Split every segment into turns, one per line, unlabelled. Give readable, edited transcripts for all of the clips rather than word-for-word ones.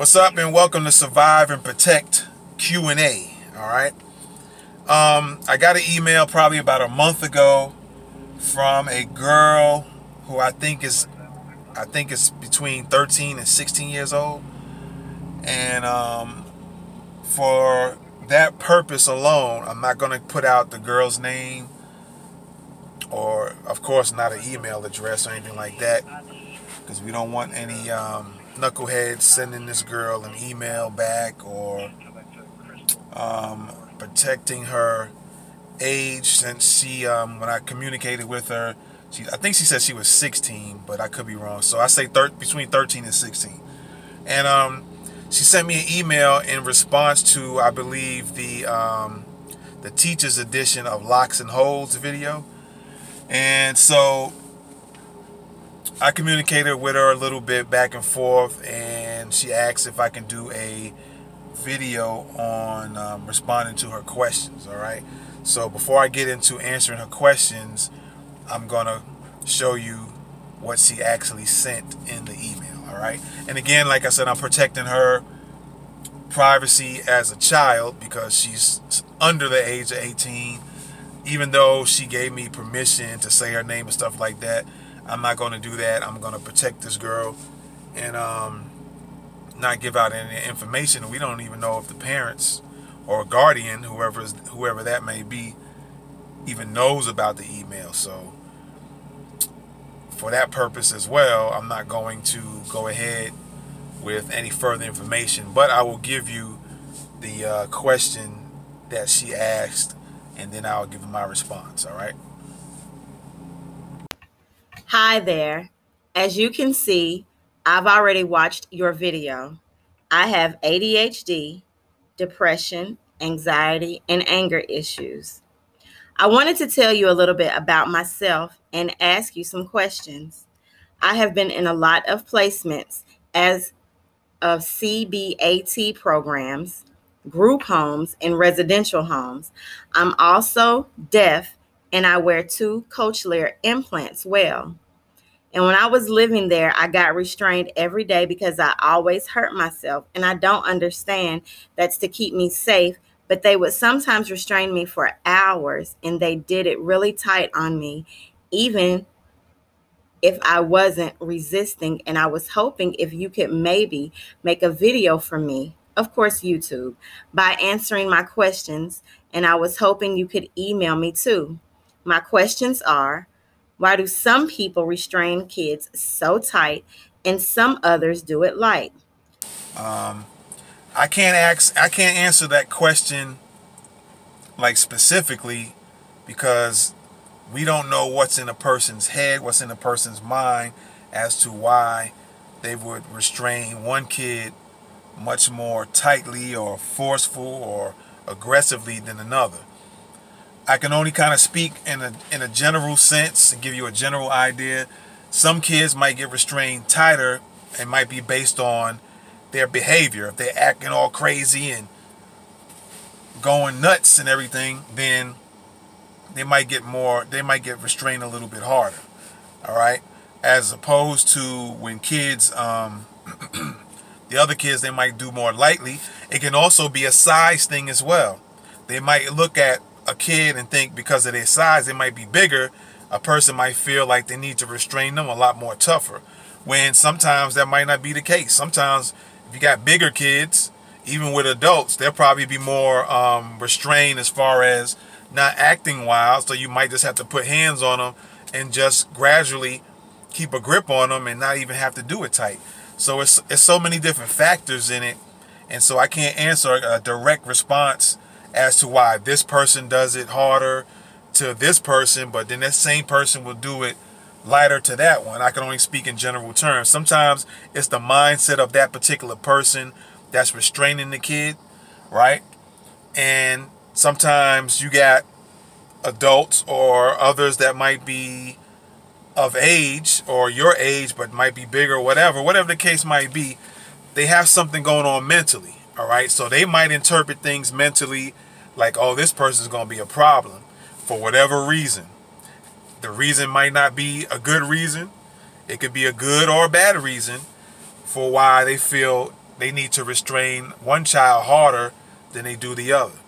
What's up, and welcome to Survive and Protect Q&A. All right. I got an email probably about a month ago from a girl who I think is between 13 and 16 years old, and for that purpose alone, I'm not going to put out the girl's name or, of course, not an email address or anything like that, because we don't want any knuckleheads sending this girl an email back or protecting her age, since she when I communicated with her, I think she said she was 16, but I could be wrong, so I say between 13 and 16. And she sent me an email in response to, I believe, the teacher's edition of Locks and Holds video. And so I communicated with her a little bit back and forth, and she asked if I can do a video on responding to her questions. All right. So before I get into answering her questions, I'm gonna show you what she actually sent in the email. All right. And again, like I said, I'm protecting her privacy as a child because she's under the age of 18. Even though she gave me permission to say her name and stuff like that, I'm not going to do that. I'm going to protect this girl and not give out any information. We don't even know if the parents or guardian, whoever that may be, even knows about the email. So for that purpose as well, I'm not going to go ahead with any further information, but I will give you the question that she asked, and then I'll give my response. All right.
Hi there. As you can see, I've already watched your video. I have ADHD, depression, anxiety, and anger issues. I wanted to tell you a little bit about myself and ask you some questions. I have been in a lot of placements as of CBAT programs, group homes, and residential homes. I'm also deaf and I wear two cochlear implants well. And when I was living there, I got restrained every day because I always hurt myself. And I don't understand that's to keep me safe. But they would sometimes restrain me for hours, and they did it really tight on me, even if I wasn't resisting. And I was hoping if you could maybe make a video for me, of course, YouTube, by answering my questions. And I was hoping you could email me too. My questions are: why do some people restrain kids so tight and some others do it light?
I can't answer that question like specifically, because we don't know what's in a person's head, what's in a person's mind, as to why they would restrain one kid much more tightly or forceful or aggressively than another. I can only kind of speak in a general sense and give you a general idea. Some kids might get restrained tighter and might be based on their behavior. If they're acting all crazy and going nuts and everything, then they might get restrained a little bit harder. All right. As opposed to when kids, the other kids, they might do more lightly. It can also be a size thing as well. They might look at a kid and think because of their size, they might be bigger. A person might feel like they need to restrain them a lot more tougher, when sometimes that might not be the case. Sometimes if you got bigger kids, even with adults, they'll probably be more restrained as far as not acting wild. So you might just have to put hands on them and just gradually keep a grip on them and not even have to do it tight. So it's so many different factors in it. And so I can't answer a direct response as to why this person does it harder to this person, but then that same person will do it lighter to that one. I can only speak in general terms. Sometimes it's the mindset of that particular person that's restraining the kid, right? And sometimes you got adults or others that might be of age or your age but might be bigger, whatever the case might be. They have something going on mentally. All right. So they might interpret things mentally like, oh, this person's going to be a problem for whatever reason. The reason might not be a good reason. It could be a good or a bad reason for why they feel they need to restrain one child harder than they do the other.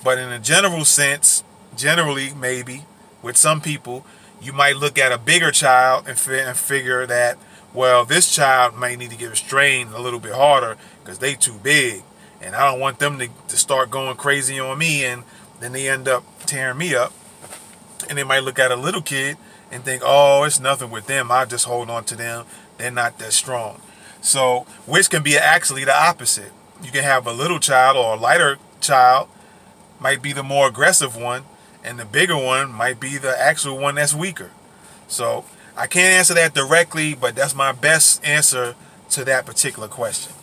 But in a general sense, generally, maybe, with some people, you might look at a bigger child and figure that, well, this child might need to get restrained a little bit harder because they too big. And I don't want them to start going crazy on me, and then they end up tearing me up. And they might look at a little kid and think, oh, it's nothing with them. I just hold on to them. They're not that strong. So, which can be actually the opposite. You can have a little child or a lighter child might be the more aggressive one, and the bigger one might be the actual one that's weaker. So, I can't answer that directly, but that's my best answer to that particular question.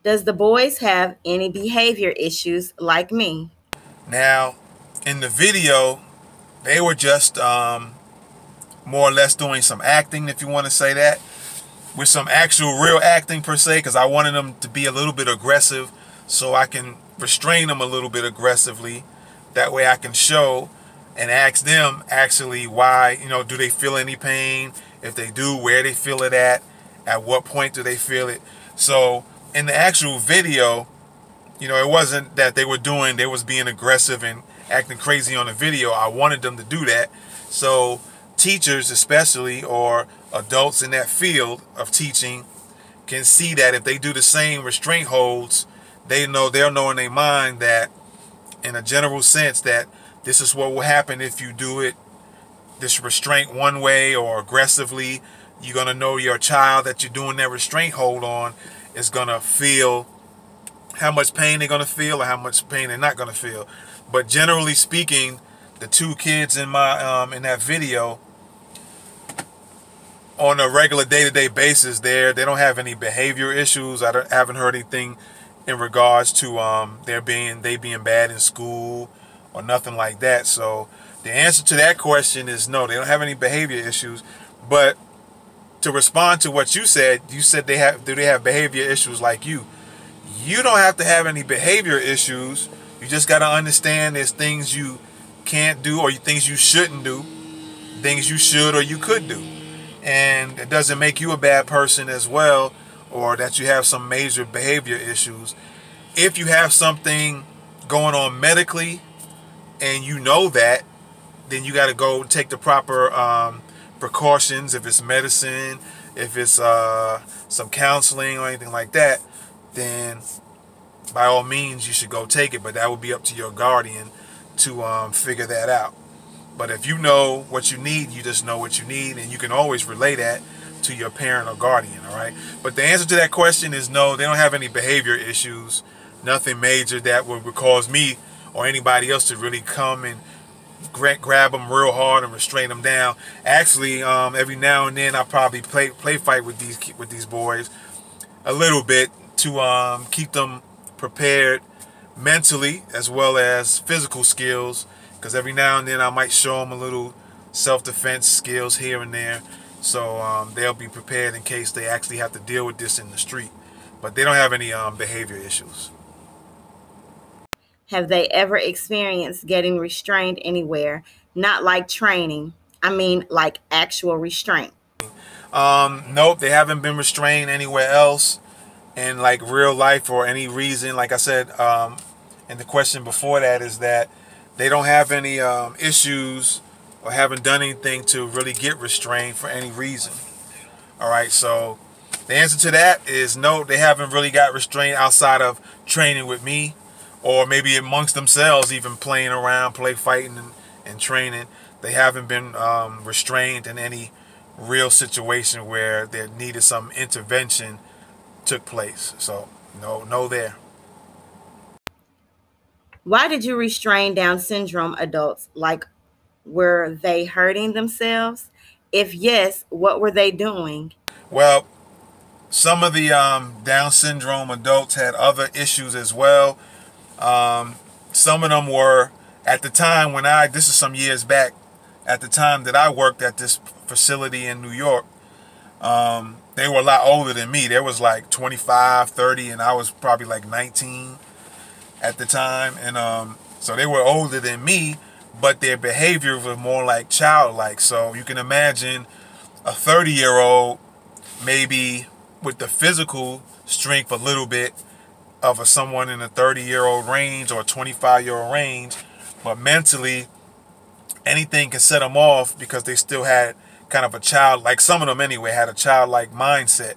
Does the boys have any behavior issues like me?
Now, in the video, they were just more or less doing some acting, if you want to say that, with some actual real acting per se, because I wanted them to be a little bit aggressive so I can restrain them a little bit aggressively. That way I can show and ask them actually why, do they feel any pain? If they do, where they feel it at what point do they feel it? So in the actual video, it wasn't that they was being aggressive and acting crazy on the video. I wanted them to do that. So teachers especially, or adults in that field of teaching, can see that if they do the same restraint holds, they'll know in their mind that, in a general sense, that this is what will happen if you do it, this restraint one way or aggressively. You're going to know your child that you're doing that restraint hold on is going to feel how much pain they're going to feel or how much pain they're not going to feel. But generally speaking, the two kids in my in that video, on a regular day-to-day basis, they don't have any behavior issues. I haven't heard anything in regards to they being bad in school or nothing like that. So the answer to that question is no, they don't have any behavior issues. But to respond to what you said do they have behavior issues like you? You don't have to have any behavior issues. You just got to understand there's things you can't do or things you shouldn't do, things you should or you could do. And it doesn't make you a bad person as well, or that you have some major behavior issues. If you have something going on medically and you know that, then you got to go take the proper precautions. If it's medicine, if it's some counseling or anything like that, then by all means you should go take it. But that would be up to your guardian to figure that out. But if you know what you need, you just know what you need, and you can always relay that to your parent or guardian, all right? But the answer to that question is no, they don't have any behavior issues, nothing major that would cause me or anybody else to really come and grab them real hard and restrain them down. Actually, every now and then I probably play fight with these boys a little bit to keep them prepared mentally as well as physical skills, because every now and then I might show them a little self-defense skills here and there, so they'll be prepared in case they actually have to deal with this in the street. But they don't have any behavior issues.
Have they ever experienced getting restrained anywhere? Not like training. I mean like actual restraint.
Nope, they haven't been restrained anywhere else in like real life or any reason. Like I said, and the question before that is that they don't have any issues or haven't done anything to really get restrained for any reason. All right, so the answer to that is no, they haven't really got restrained outside of training with me, or maybe amongst themselves, even playing around, fighting and training. They haven't been restrained in any real situation where there needed some intervention took place. So no there.
Why did you restrain Down syndrome adults? Like, were they hurting themselves? If yes, what were they doing?
Well, some of the Down syndrome adults had other issues as well. Some of them were, at the time when this is some years back, at the time that I worked at this facility in New York, they were a lot older than me. They was like 25, 30, and I was probably like 19 at the time. And so they were older than me, but their behavior was more like childlike. So you can imagine a 30-year-old maybe with the physical strength a little bit of someone in a 30-year-old range or a 25-year-old range, but mentally anything can set them off because they still had kind of a child, like some of them anyway, had a childlike mindset.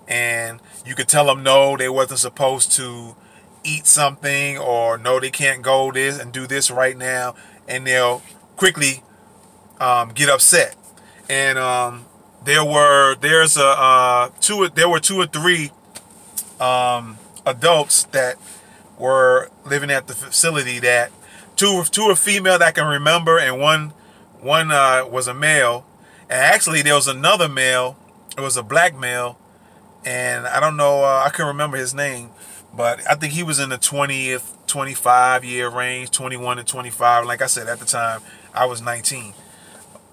And you could tell them no, they wasn't supposed to eat something, or no, they can't go this and do this right now, and they'll quickly get upset. And there were two or three adults that were living at the facility, that two are female that I can remember, and one was a male. And actually there was another male, it was a black male, and I don't know, I can't remember his name, but I think he was in the 25 year range, 21 to 25. Like I said, at the time I was 19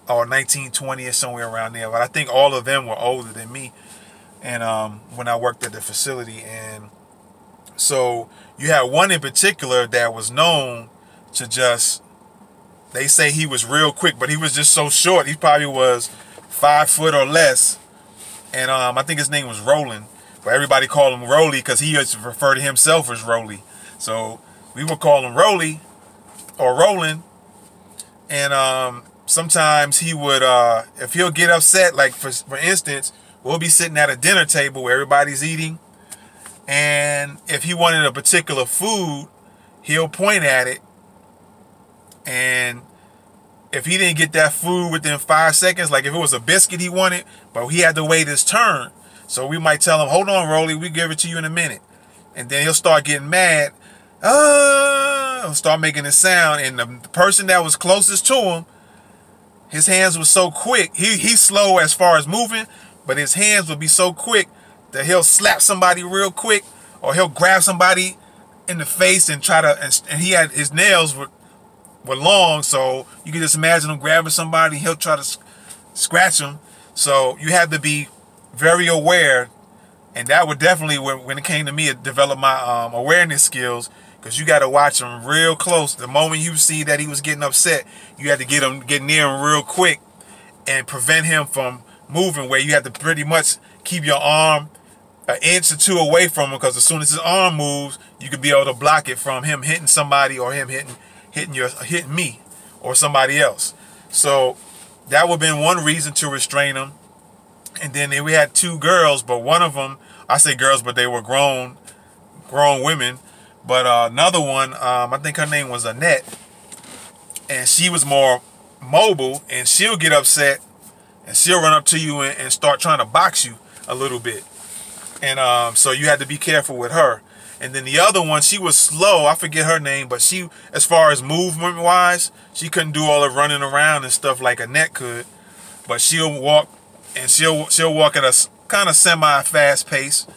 or 19, 20 or somewhere around there. But I think all of them were older than me, and when I worked at the facility. And so you had one in particular that was known to just, they say he was real quick, but he was just so short. He probably was 5 foot or less. And I think his name was Roland, but everybody called him Rolly because he used to refer to himself as Rolly. So we would call him Rolly or Roland. And sometimes he would, if he'll get upset, like for instance, we'll be sitting at a dinner table where everybody's eating, and if he wanted a particular food, he'll point at it, and if he didn't get that food within 5 seconds, like if it was a biscuit he wanted, but he had to wait his turn, so we might tell him, hold on, Rolly, we give it to you in a minute. And then he'll start getting mad, he'll start making a sound, and the person that was closest to him, his hands were so quick, he's slow as far as moving, but his hands would be so quick that he'll slap somebody real quick, or he'll grab somebody in the face and try to, and he had, his nails were long, so you can just imagine him grabbing somebody, he'll try to scratch them. So you have to be very aware, and that would definitely, when it came to me, it developed my awareness skills, because you got to watch him real close. The moment you see that he was getting upset, you had to get near him real quick and prevent him from moving, where you have to pretty much keep your arm an inch or two away from him, because as soon as his arm moves, you could be able to block it from him hitting somebody, or him hitting me or somebody else. So that would have been one reason to restrain him. And then we had two girls, but one of them, I say girls, but they were grown women. But another one, I think her name was Annette, and she was more mobile, and she'll get upset and she'll run up to you and start trying to box you a little bit. And so you had to be careful with her. And then the other one, she was slow. I forget her name, but she, as far as movement wise, she couldn't do all the running around and stuff like Annette could. But she'll walk, and she'll walk at a kind of semi-fast pace.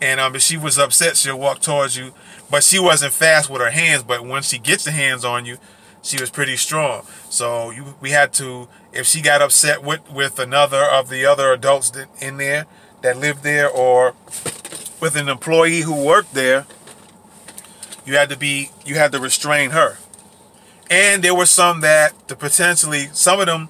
And if she was upset, she'll walk towards you. But she wasn't fast with her hands. But when she gets the hands on you, she was pretty strong. So we had to, if she got upset with another of the other adults that lived there, or with an employee who worked there, you had to restrain her. And there were some that some of them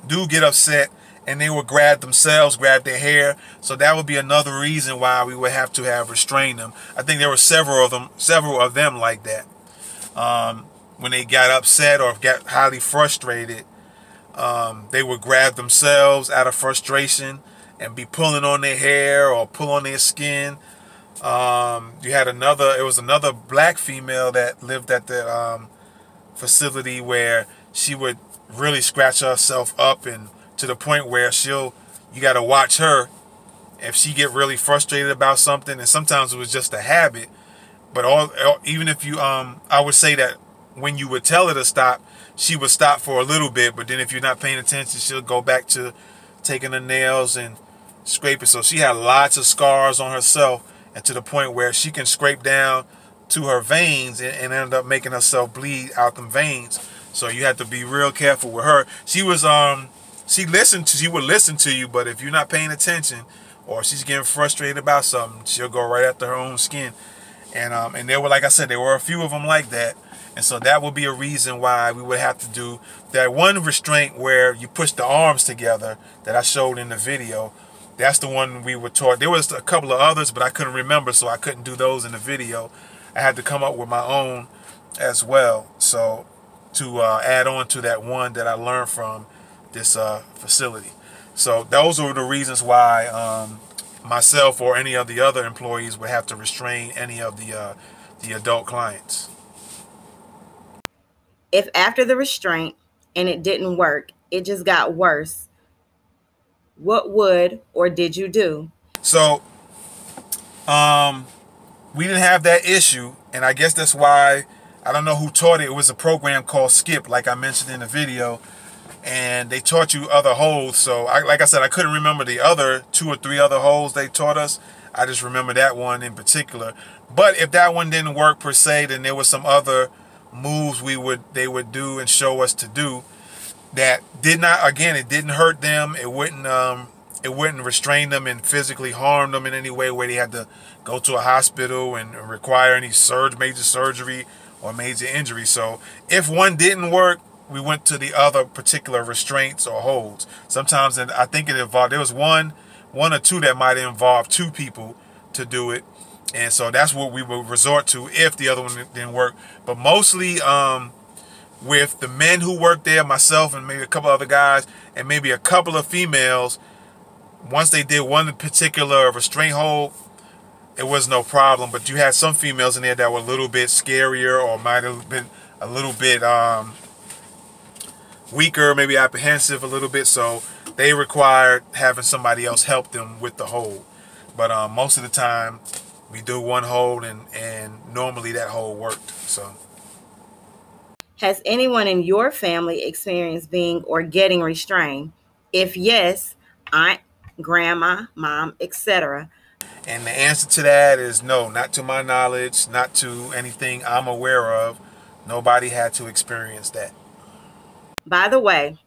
do get upset, and they would grab their hair. So that would be another reason why we would have to have restrained them. I think there were several of them like that. When they got upset or got highly frustrated, they would grab themselves out of frustration and be pulling on their hair or pull on their skin. It was another black female that lived at the facility, where she would really scratch herself up, and to the point where you got to watch her if she get really frustrated about something. And sometimes it was just a habit, but even if you, I would say that when you would tell her to stop, she would stop for a little bit, but then if you're not paying attention, she'll go back to taking her nails and scrape it. So she had lots of scars on herself, and to the point where she can scrape down to her veins and end up making herself bleed out them veins. So you have to be real careful with her. She was she would listen to you, but if you're not paying attention, or she's getting frustrated about something, she'll go right after her own skin. And there were, like I said, there were a few of them like that. And so that would be a reason why we would have to do that one restraint, where you push the arms together that I showed in the video. That's the one we were taught. There was a couple of others, but I couldn't remember, so I couldn't do those in the video. I had to come up with my own as well. So to add on to that one that I learned from this facility. So those are the reasons why myself or any of the other employees would have to restrain any of the adult clients.
If after the restraint and it didn't work, it just got worse, what would or did you do?
So we didn't have that issue, and I guess that's why, I don't know who taught it. It was a program called Skip, like I mentioned in the video, and they taught you other holds. So like I said, I couldn't remember the other 2 or 3 other holds they taught us. I just remember that one in particular. But if that one didn't work per se, then there was some other moves they would do and show us to do that did not, again, it didn't hurt them. It wouldn't restrain them and physically harm them in any way where they had to go to a hospital and require any major surgery or major injury. So if one didn't work, we went to the other particular restraints or holds. Sometimes, and I think it involved, there was one or two that might involve 2 people to do it. And so that's what we would resort to if the other one didn't work. But mostly with the men who worked there, myself and maybe a couple other guys, and maybe a couple of females, once they did one particular restraint hold, it was no problem. But you had some females in there that were a little bit scarier, or might have been a little bit weaker, maybe apprehensive a little bit. So they required having somebody else help them with the hold. But most of the time, we do one hold, and normally that hold worked. So,
Has anyone in your family experienced being or getting restrained? If yes, aunt, grandma, mom, etc.
and the answer to that is no, not to my knowledge, not to anything I'm aware of. Nobody had to experience that.
By the way,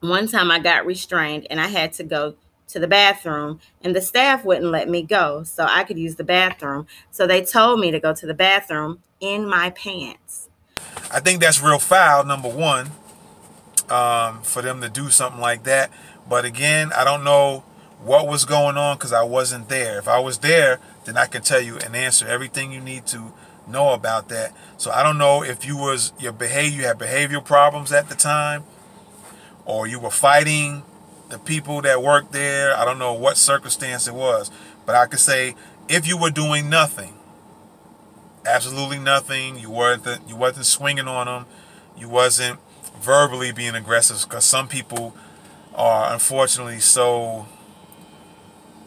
one time I got restrained and I had to go to the bathroom, and the staff wouldn't let me go so I could use the bathroom. So they told me to go to the bathroom in my pants.
I think that's real foul, number one, for them to do something like that. But again, I don't know what was going on because I wasn't there. If I was there, then I can tell you and answer everything you need to know about that. So I don't know if you had behavioral problems at the time, or you were fighting the people that worked there. I don't know what circumstance it was, but I could say if you were doing nothing, absolutely nothing, you wasn't swinging on them, you wasn't verbally being aggressive, because some people are unfortunately so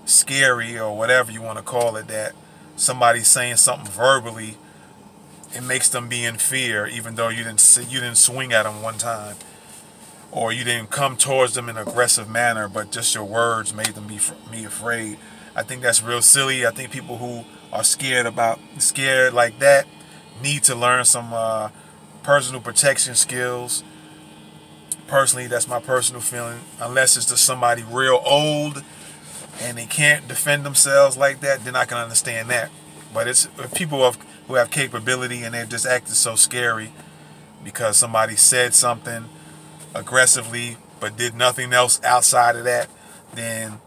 scary, or whatever you want to call it, that somebody's saying something verbally, it makes them be in fear, even though you didn't swing at them one time, or you didn't come towards them in an aggressive manner, but just your words made them be afraid. I think that's real silly. I think people who are scared like that need to learn some personal protection skills. Personally, that's my personal feeling. Unless it's just somebody real old and they can't defend themselves like that, then I can understand that. But it's people who have capability and they're just acting so scary because somebody said something aggressively but did nothing else outside of that, then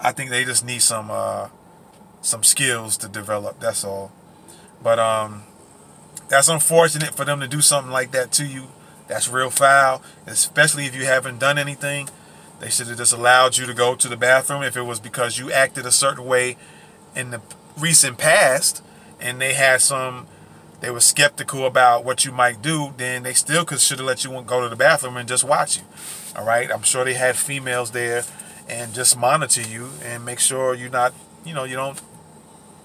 I think they just need some skills to develop. That's all. But that's unfortunate for them to do something like that to you. That's real foul, especially if you haven't done anything. They should have just allowed you to go to the bathroom. If it was because you acted a certain way in the recent past and they were skeptical about what you might do, then they still should have let you go to the bathroom and just watch you. All right. I'm sure they had females there and just monitor you and make sure you don't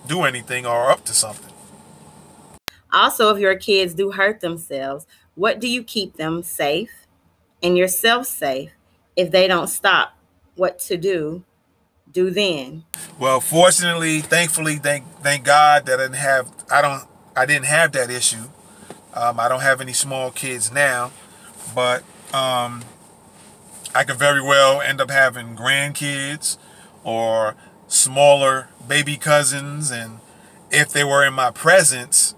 do anything or are up to something.
Also, if your kids do hurt themselves, what do you keep them safe and yourself safe? If they don't stop, what to do then?
Well, fortunately, thankfully, thank God that I didn't have that issue. I don't have any small kids now, but I could very well end up having grandkids or smaller baby cousins, and if they were in my presence,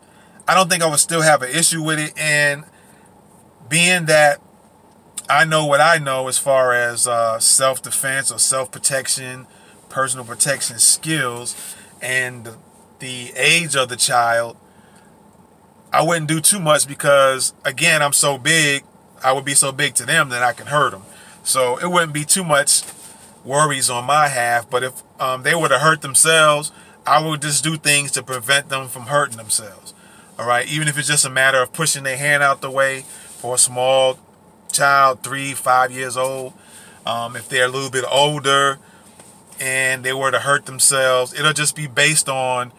I don't think I would still have an issue with it. And being that I know what I know as far as self-defense or self-protection personal protection skills, and the age of the child, I wouldn't do too much because, again, I'm so big, I would be so big to them that I can hurt them. So it wouldn't be too much worries on my half. But if they were to hurt themselves, I would just do things to prevent them from hurting themselves. All right, even if it's just a matter of pushing their hand out the way for a small child, 3, 5 years old. If they're a little bit older and they were to hurt themselves, it'll just be based on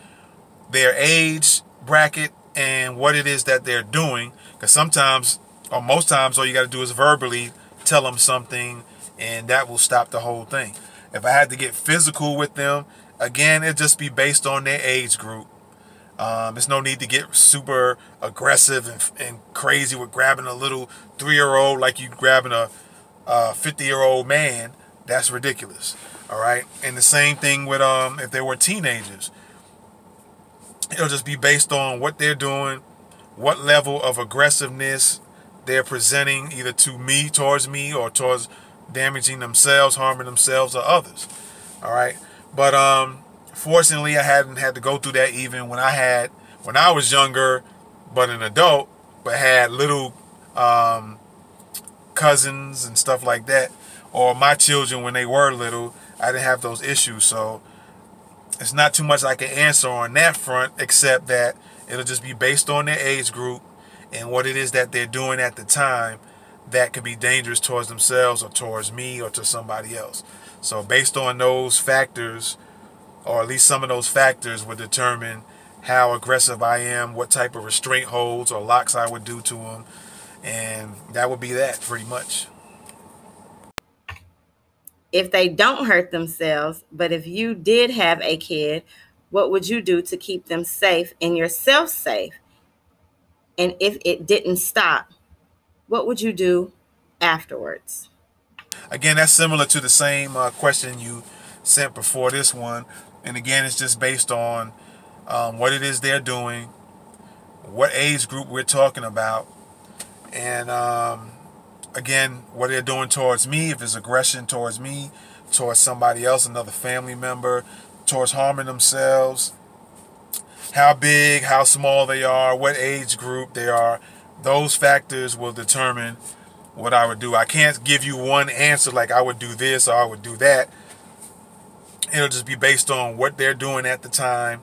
their age bracket and what it is that they're doing. Because sometimes, or most times, all you got to do is verbally tell them something, and that will stop the whole thing. If I had to get physical with them, again, it'd just be based on their age group. There's no need to get super aggressive and crazy with grabbing a little 3-year-old like you grabbing a 50-year-old man. That's ridiculous. All right. And the same thing with if they were teenagers. It'll just be based on what they're doing, what level of aggressiveness they're presenting, either towards me, or towards damaging themselves, harming themselves or others. All right. But fortunately, I hadn't had to go through that even when I was younger, but an adult, but had little cousins and stuff like that, or my children when they were little. I didn't have those issues, so it's not too much I can answer on that front, except that it'll just be based on their age group and what it is that they're doing at the time that could be dangerous towards themselves or towards me or to somebody else. So based on those factors, or at least some of those factors, would determine how aggressive I am, what type of restraint holds or locks I would do to them, and that would be that pretty much.
If they don't hurt themselves, but if you did have a kid, what would you do to keep them safe and yourself safe? And if it didn't stop, what would you do afterwards?
Again, that's similar to the same question you sent before this one. And again, it's just based on what it is they're doing, what age group we're talking about, and again, what they're doing towards me, if it's aggression towards me, towards somebody else, another family member, towards harming themselves, how big, how small they are, what age group they are. Those factors will determine what I would do. I can't give you one answer like I would do this or I would do that. It'll just be based on what they're doing at the time.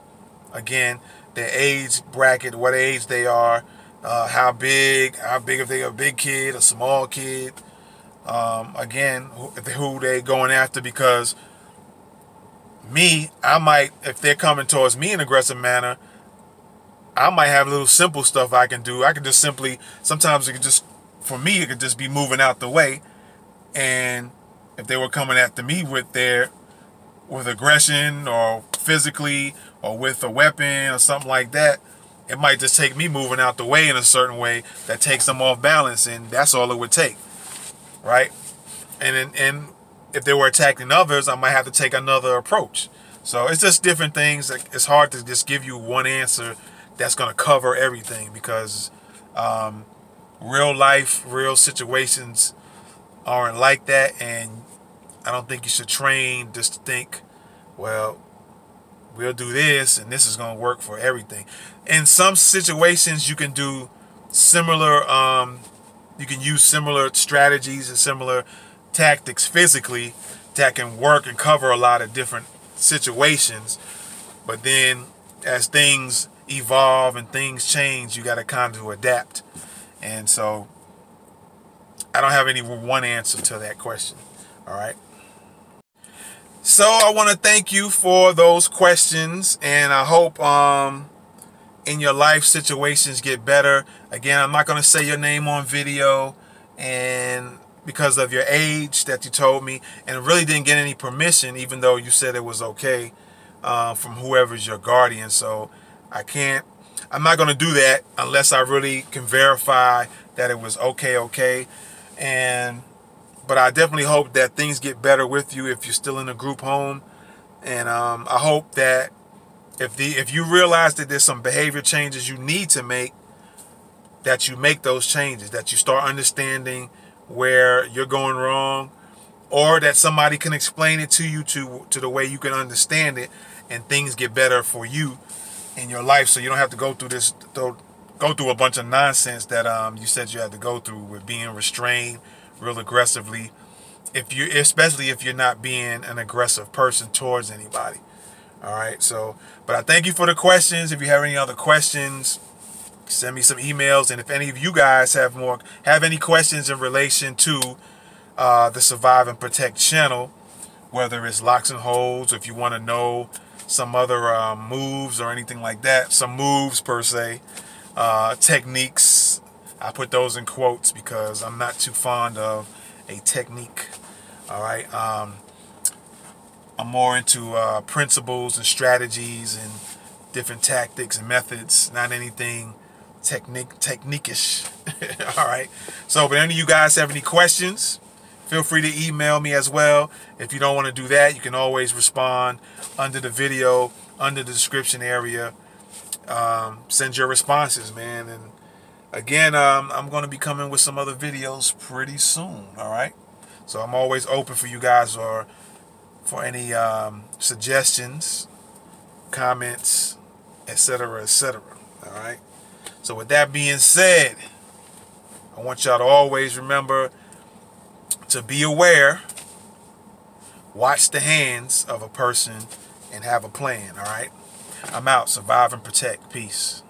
Again, their age bracket, what age they are, how big if they're a big kid, a small kid. Again, who they going after, because me, I might, if they're coming towards me in an aggressive manner, I might have little simple stuff I can do. I can just simply, sometimes it could just, for me, it could just be moving out the way. And if they were coming after me with aggression or physically or with a weapon or something like that, it might just take me moving out the way in a certain way that takes them off balance, and that's all it would take, right? And if they were attacking others, I might have to take another approach. So it's just different things. It's hard to just give you one answer that's going to cover everything, because real life, real situations aren't like that, and I don't think you should train just to think, well, we'll do this and this is going to work for everything. In some situations, you can do similar, you can use similar strategies and similar tactics physically that can work and cover a lot of different situations. But then as things evolve and things change, you got to kind of adapt. And so I don't have any one answer to that question. All right. So I want to thank you for those questions, and I hope in your life situations get better. Again, I'm not going to say your name on video, and because of your age that you told me, and really didn't get any permission, even though you said it was okay, from whoever's your guardian. So I'm not going to do that unless I really can verify that it was okay. But I definitely hope that things get better with you if you're still in a group home. And I hope that if you realize that there's some behavior changes you need to make, that you make those changes, that you start understanding where you're going wrong, or that somebody can explain it to you to the way you can understand it, and things get better for you in your life, so you don't have to go through a bunch of nonsense that you said you had to go through with being restrained real aggressively, especially if you're not being an aggressive person towards anybody. All right, so, but I thank you for the questions. If you have any other questions, send me some emails. And if any of you guys have any questions in relation to the Survive and Protect channel, whether it's locks and holds, if you want to know some other moves or anything like that, some moves per se, techniques, I put those in quotes because I'm not too fond of a technique. All right. I'm more into principles and strategies and different tactics and methods, not anything technique-ish. All right. So, if any of you guys have any questions, feel free to email me as well. If you don't want to do that, you can always respond under the video, under the description area. Send your responses, man. And again, I'm going to be coming with some other videos pretty soon. All right. So I'm always open for you guys or for any suggestions, comments, etc., etc. All right. So with that being said, I want y'all to always remember to be aware, watch the hands of a person, and have a plan. All right. I'm out. Survive and protect. Peace.